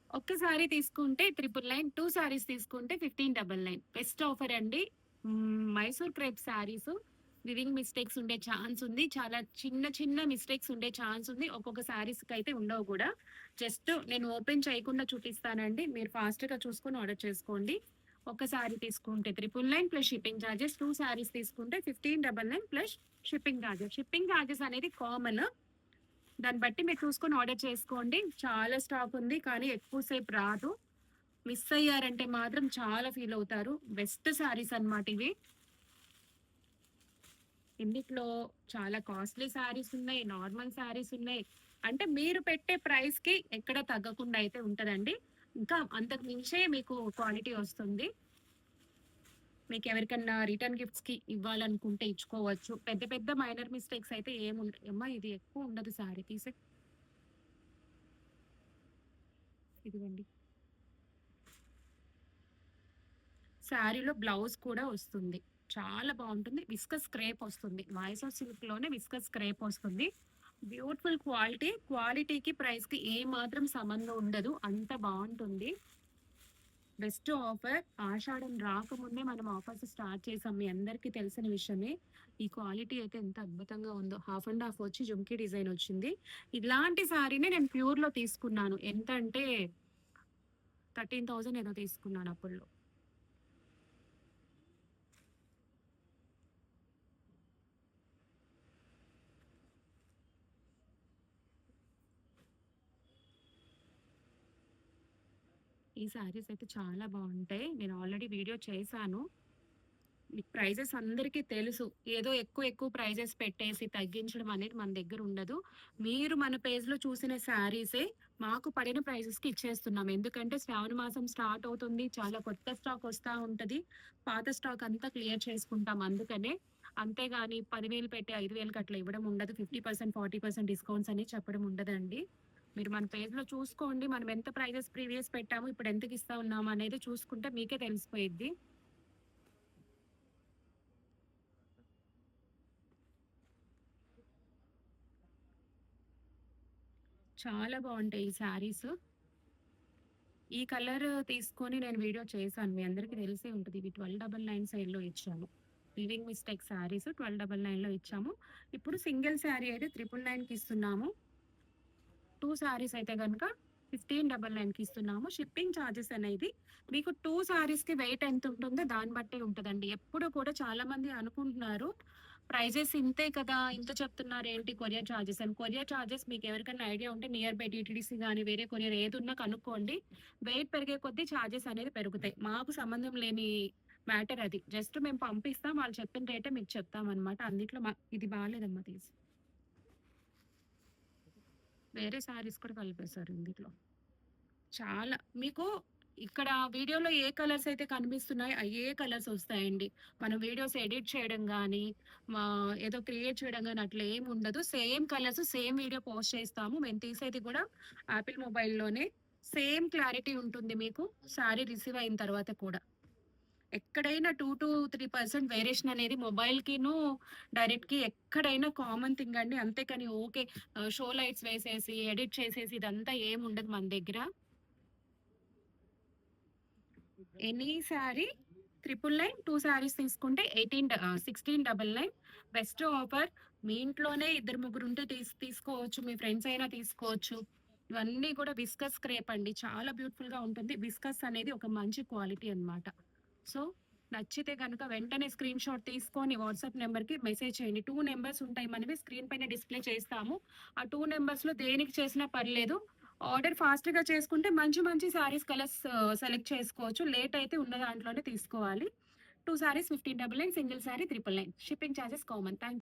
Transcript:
ఒక్కసారి తీసుకుంటే 999, 2 సారీస్ తీసుకుంటే 1599. బెస్ట్ ఆఫర్ అండి. Mysore crepe saris weaving mistakes ఉండే ఛాన్స్ ఉంది. చాలా చిన్న చిన్న మిస్టేక్స్ ఉండే ఛాన్స్ ఉంది. ఒక్కొక్క సారీస్‌కి అయితే ఉండవు కూడా. జస్ట్ నేను ఓపెన్ చేయకుండా చూపిస్తానండి. మీరు ఫాస్ట్‌గా చూసుకొని ఆర్డర్ చేసుకోండి. ఒక సారీ తీసుకుంటే 999 ప్లస్ షిప్పింగ్ చార్జెస్. 2 సారీస్ తీసుకుంటే 1599 plus shipping charges. Shipping charges అనేది కామన్. దాన్ని బట్టి మీరు చూసుకొని ఆర్డర్ చేసుకోండి. చాలా స్టాక్ ఉంది కానీ ఎక్కువ సేపు రాదు. మిస్ అయ్యారంటే మాత్రం చాలా ఫీల్ అవుతారు. బెస్ట్ సారీస్ అన్నమాట ఇవి. ఇందులో చాలా కాస్ట్లీ సారీస్ ఉన్నాయి, నార్మల్ సారీస్ ఉన్నాయి. అంటే మీరు పెట్టే ప్రైస్ కి ఎక్కడ తగ్గకుండా అయితే ఉంటదండి. ఇంకా అంతకు మించే మీకు క్వాలిటీ వస్తుంది. మీకు ఎవరికన్నా రిటర్న్ గిఫ్ట్స్ కి ఇవ్వాలనుకుంటే ఇచ్చుకోవచ్చు. పెద్ద పెద్ద మైనర్ మిస్టేక్స్ అయితే ఏముండవు. అమ్మా ఇది ఎక్కువ ఉండదు సారీ తీసే. ఇదిగోండి. శారీలో బ్లౌజ్ కూడా వస్తుంది. చాలా బాగుంటుంది. విస్కస్ క్రేప్ వస్తుంది. మైసూర్ సిల్క్ లోనే విస్కస్ క్రేప్ వస్తుంది. Beautiful quality. క్వాలిటీకి ప్రైస్ కి ఏ మాత్రం సంబంధం ఉండదు. అంత బాగుంటుంది. Best offer. ఆషాఢం రాకముందే మనం ఆఫర్స్ స్టార్ట్ చేసాం. మీ అందరికీ తెలిసిన విషయమే. ఈ క్వాలిటీ అయితే ఎంత అద్భుతంగా ఉందో. హాఫ్ అండ్ హాఫ్ వచ్చి జుమ్కీ డిజైన్ వచ్చింది. ఇలాంటి సారీనే నేను ప్యూర్ లో తీసుకున్నాను. ఎంత అంటే 13,000 ఏదో తీసుకున్నాను అప్పుడు. ఈ శారీస్ అయితే చాలా బాగుంటాయి. నేను ఆల్రెడీ వీడియో చేశాను. మీకు ప్రైజెస్ అందరికీ తెలుసు. ఏదో ఎక్కువ ఎక్కువ ప్రైజెస్ పెట్టేసి తగ్గించడం అనేది మన దగ్గర ఉండదు. మీరు మన పేజ్‌లో చూసిన శారీసే మాకు పడిన ప్రైజెస్‌కి ఇచ్చేస్తున్నాం. ఎందుకంటే శ్రావణ మాసం స్టార్ట్ అవుతుంది. చాలా కొత్త స్టాక్ వస్తా ఉంటది. పాత స్టాక్ అంతా క్లియర్ చేసుకుంటాం అందుకనే. అంతేగాని 10,000 పెట్టి 5,000కి అట్లా ఇవ్వడం ఉండదు. 50%, 40% డిస్కౌంట్స్ అని చెప్పడం ఉండదండి. మీరు మన పేజ్‌లో చూసుకోండి. మనం ఎంత ప్రైజెస్ ప్రీవియస్ పెట్టాము, ఇప్పుడు ఎంతకిస్తా ఉన్నాము అనేది చూసుకుంటే మీకే తెలిసిపోయిద్ది. చాలా బావుంటాయి ఈ శారీస్. ఈ కలర్ తీసుకొని నేను వీడియో చేశాను. మీ అందరికీ తెలిసే ఉంటది. ఇవి 1299 సేల్‌లో ఇచ్చాము. వీవింగ్ మిస్టేక్ శారీస్ 1299లో ఇచ్చాము. ఇప్పుడు సింగిల్ శారీ అయితే 999కి ఇస్తున్నాము. 2 సారీస్ అయితే గనుక 1599కి ఇస్తున్నాము. షిప్పింగ్ చార్జెస్ అనేది మీకు 2 సారీస్‌కి వెయిట్ ఎంత ఉంటుందో దాన్ని బట్టే ఉంటదండి. ఎప్పుడు కూడా చాలా మంది అనుకుంటున్నారు, ప్రైజెస్ ఇంతే కదా! ఇంత చెప్తున్నారేంటి కొరియర్ చార్జెస్ అని. కొరియర్ చార్జెస్ మీకు ఎవరికైనా ఐడియా ఉంటే నియర్ బై టీటీడీసీ గాని, వేరే కొరియర్ ఏదున్నా కనుక్కోండి. వెయిట్ పెరిగే కొద్దీ చార్జెస్ అనేది పెరుగుతాయి. మాకు సంబంధం లేని మ్యాటర్ అది. జస్ట్ మేము పంపిస్తాం. వాళ్ళు చెప్పిన రేటే మీకు చెప్తామనమాట. అన్నిట్లో ఇది బాలేదమ్మా తీసి. వేరే సారీస్ కూడా కలిపేశారు ఇందులో. చాలా మీకు ఇక్కడ వీడియోలో ఏ కలర్స్ అయితే కనిపిస్తున్నాయో అయ్యే కలర్స్ వస్తాయండి. మనం వీడియోస్ ఎడిట్ చేయడం గానీ, మా ఏదో క్రియేట్ చేయడం గానీ అట్లా ఏమి ఉండదు. Same colours same video post చేస్తాము. మేము తీసేది కూడా యాపిల్ మొబైల్‌లోనే. సేమ్ క్లారిటీ ఉంటుంది మీకు సారీ రిసీవ్ అయిన తర్వాత కూడా. ఎక్కడైనా 2-3% వేరియేషన్ అనేది మొబైల్‌కిను, డైరెక్ట్‌కి ఎక్కడైనా కామన్ థింగ్ అండి. అంతేకాని ఓకే షో లైట్స్ వేసేసి, ఎడిట్ చేసేసి ఇదంతా ఏముండదు మన దగ్గర. ఎనీ సారీ 999, 2 సారీస్ తీసుకుంటే 1699. Best offer. మీ ఇంట్లోనే ఇద్దరు ముగ్గురుంటే తీసుకోవచ్చు. మీ ఫ్రెండ్స్ అయినా తీసుకోవచ్చు. ఇవన్నీ కూడా విస్కస్ క్రేప్ అండి. చాలా బ్యూటిఫుల్ గా ఉంటుంది. విస్కస్ అనేది ఒక మంచి క్వాలిటీ అన్నమాట. సో నచ్చితే గనుక వెంటనే స్క్రీన్ షాట్ తీసుకొని వాట్సాప్ నెంబర్‌కి మెసేజ్ చేయండి. 2 నంబర్స్ ఉంటాయి మనవి స్క్రీన్ పైన డిస్‌ప్లే చేస్తాము. ఆ 2 నంబర్స్‌లో దేనికి చేసినా పర్లేదు. ఆర్డర్ ఫాస్ట్‌గా చేసుకుంటే మంచి మంచి సారీస్ కలర్స్ సెలెక్ట్ చేసుకోవచ్చు. లేట్ అయితే ఉన్న దాంట్లోనే తీసుకోవాలి. 2 saris 1599, single sorry 999. Shipping charges common. Thank